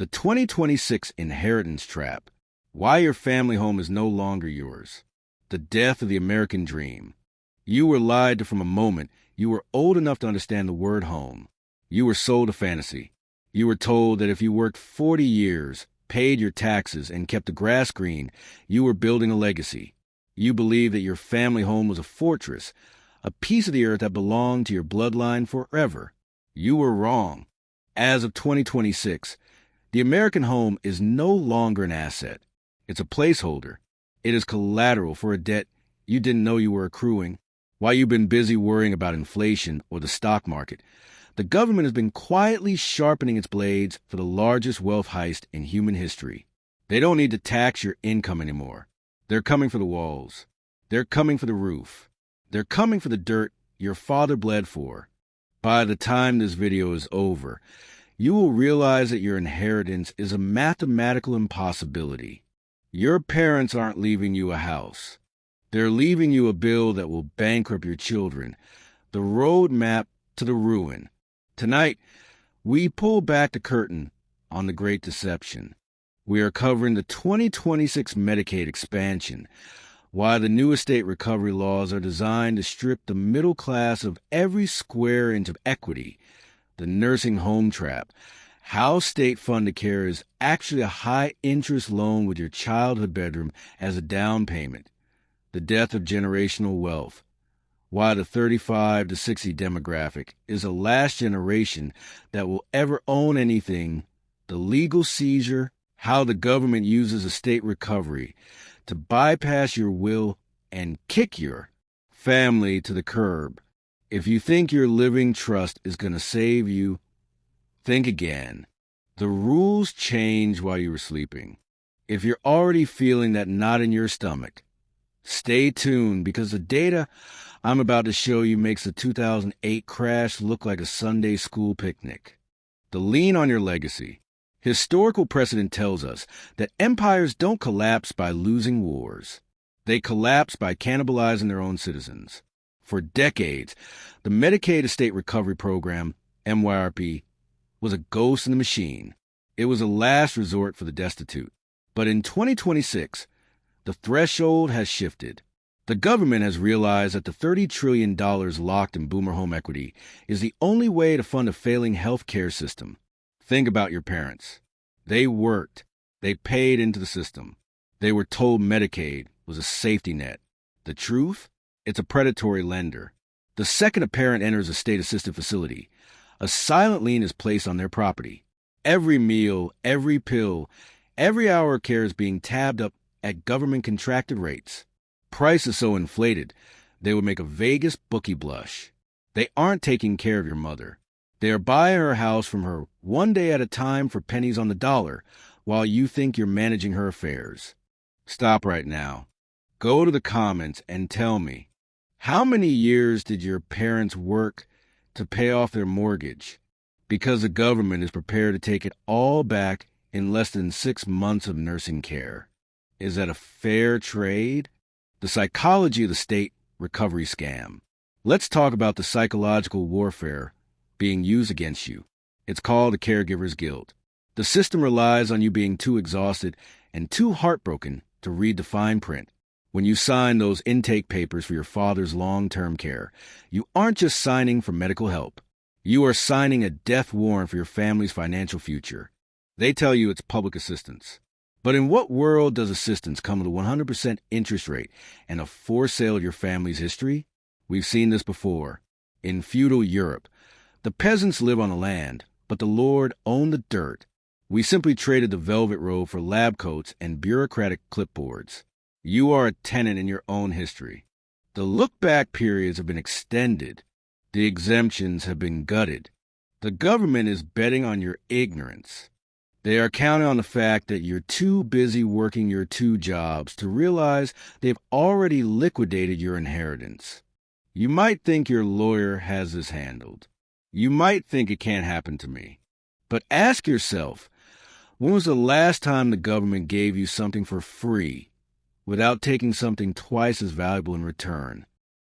The 2026 Inheritance Trap. Why your family home is no longer yours. The death of the American dream. You were lied to from a moment you were old enough to understand the word home. You were sold a fantasy. You were told that if you worked 40 years, paid your taxes, and kept the grass green, you were building a legacy. You believed that your family home was a fortress, a piece of the earth that belonged to your bloodline forever. You were wrong. As of 2026, the American home is no longer an asset. It's a placeholder. It is collateral for a debt you didn't know you were accruing. While you've been busy worrying about inflation or the stock market, the government has been quietly sharpening its blades for the largest wealth heist in human history. They don't need to tax your income anymore. They're coming for the walls. They're coming for the roof. They're coming for the dirt your father bled for. By the time this video is over, you will realize that your inheritance is a mathematical impossibility. Your parents aren't leaving you a house. They're leaving you a bill that will bankrupt your children, the roadmap to the ruin. Tonight, we pull back the curtain on the Great Deception. We are covering the 2026 Medicaid expansion, why the new estate recovery laws are designed to strip the middle class of every square inch of equity, the nursing home trap, how state-funded care is actually a high-interest loan with your childhood bedroom as a down payment, the death of generational wealth, why the 35 to 60 demographic is the last generation that will ever own anything, the legal seizure, how the government uses estate recovery to bypass your will and kick your family to the curb. If you think your living trust is going to save you, think again. The rules change while you were sleeping. If you're already feeling that knot in your stomach, stay tuned because the data I'm about to show you makes the 2008 crash look like a Sunday school picnic. The lien on your legacy. Historical precedent tells us that empires don't collapse by losing wars. They collapse by cannibalizing their own citizens. For decades, the Medicaid Estate Recovery Program, MYRP, was a ghost in the machine. It was a last resort for the destitute. But in 2026, the threshold has shifted. The government has realized that the $30 trillion locked in boomer home equity is the only way to fund a failing health care system. Think about your parents. They worked. They paid into the system. They were told Medicaid was a safety net. The truth? It's a predatory lender. The second a parent enters a state-assisted facility, a silent lien is placed on their property. Every meal, every pill, every hour of care is being tabbed up at government-contracted rates. Prices so inflated, they would make a Vegas bookie blush. They aren't taking care of your mother. They are buying her house from her one day at a time for pennies on the dollar, while you think you're managing her affairs. Stop right now. Go to the comments and tell me, how many years did your parents work to pay off their mortgage? Because the government is prepared to take it all back in less than 6 months of nursing care. Is that a fair trade? The psychology of the state recovery scam. Let's talk about the psychological warfare being used against you. It's called the caregiver's guilt. The system relies on you being too exhausted and too heartbroken to read the fine print. When you sign those intake papers for your father's long-term care, you aren't just signing for medical help. You are signing a death warrant for your family's financial future. They tell you it's public assistance. But in what world does assistance come with a 100% interest rate and a forced sale of your family's history? We've seen this before. In feudal Europe, the peasants live on the land, but the lord owned the dirt. We simply traded the velvet robe for lab coats and bureaucratic clipboards. You are a tenant in your own history. The look-back periods have been extended. The exemptions have been gutted. The government is betting on your ignorance. They are counting on the fact that you're too busy working your 2 jobs to realize they've already liquidated your inheritance. You might think your lawyer has this handled. You might think it can't happen to me. But ask yourself, when was the last time the government gave you something for free without taking something twice as valuable in return?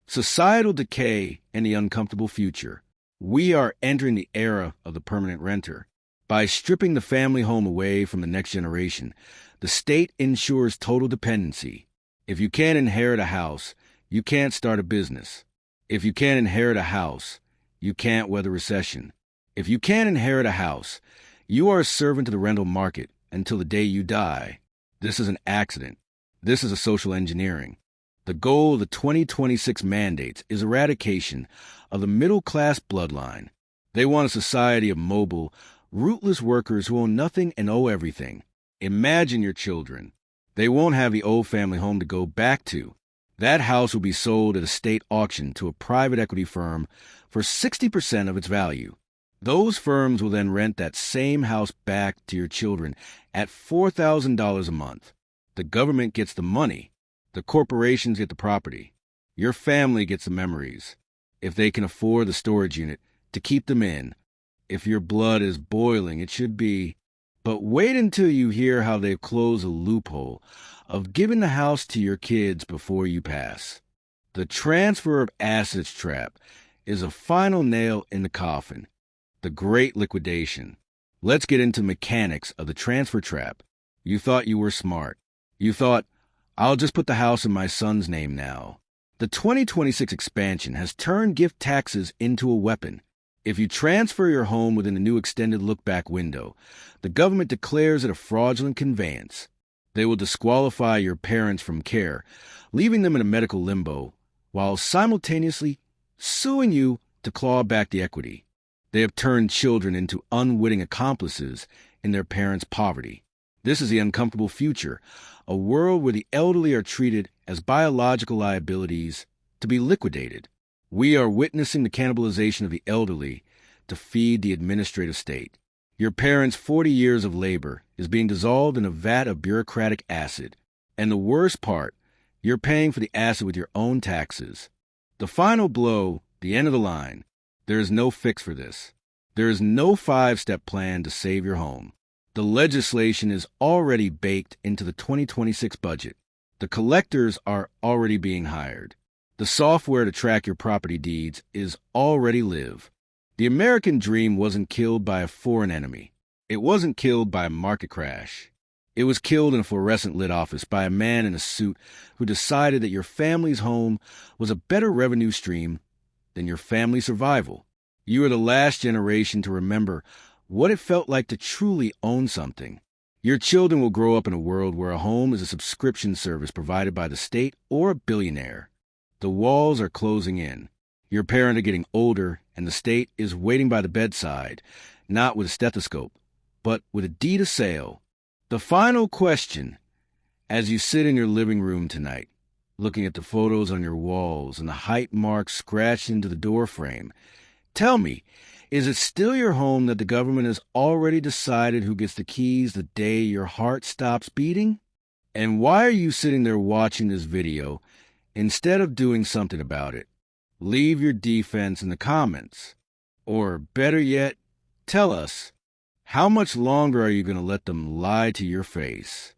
Societal decay and the uncomfortable future. We are entering the era of the permanent renter. By stripping the family home away from the next generation, the state ensures total dependency. If you can't inherit a house, you can't start a business. If you can't inherit a house, you can't weather recession. If you can't inherit a house, you are a servant to the rental market until the day you die. This is an accident. This is a social engineering. The goal of the 2026 mandates is eradication of the middle-class bloodline. They want a society of mobile, rootless workers who own nothing and owe everything. Imagine your children. They won't have the old family home to go back to. That house will be sold at a state auction to a private equity firm for 60% of its value. Those firms will then rent that same house back to your children at $4,000 a month. The government gets the money. The corporations get the property. Your family gets the memories, if they can afford the storage unit to keep them in. If your blood is boiling, it should be. But wait until you hear how they've closed a loophole of giving the house to your kids before you pass. The transfer of assets trap is a final nail in the coffin. The great liquidation. Let's get into mechanics of the transfer trap. You thought you were smart. You thought, I'll just put the house in my son's name now. The 2026 expansion has turned gift taxes into a weapon. If you transfer your home within the new extended look-back window, the government declares it a fraudulent conveyance. They will disqualify your parents from care, leaving them in a medical limbo, while simultaneously suing you to claw back the equity. They have turned children into unwitting accomplices in their parents' poverty. This is the uncomfortable future, a world where the elderly are treated as biological liabilities to be liquidated. We are witnessing the cannibalization of the elderly to feed the administrative state. Your parents' 40 years of labor is being dissolved in a vat of bureaucratic acid. And the worst part, you're paying for the acid with your own taxes. The final blow, the end of the line. There is no fix for this. There is no 5-step plan to save your home. The legislation is already baked into the 2026 budget. The collectors are already being hired. The software to track your property deeds is already live. The American dream wasn't killed by a foreign enemy. It wasn't killed by a market crash. It was killed in a fluorescent-lit office by a man in a suit who decided that your family's home was a better revenue stream than your family's survival. You are the last generation to remember what it felt like to truly own something. Your children will grow up in a world where a home is a subscription service provided by the state or a billionaire. The walls are closing in. Your parents are getting older, and the state is waiting by the bedside, not with a stethoscope, but with a deed of sale. The final question, as you sit in your living room tonight, looking at the photos on your walls and the height marks scratched into the door frame, tell me, is it still your home that the government has already decided who gets the keys the day your heart stops beating? And why are you sitting there watching this video instead of doing something about it? Leave your defense in the comments. Or better yet, tell us, how much longer are you going to let them lie to your face?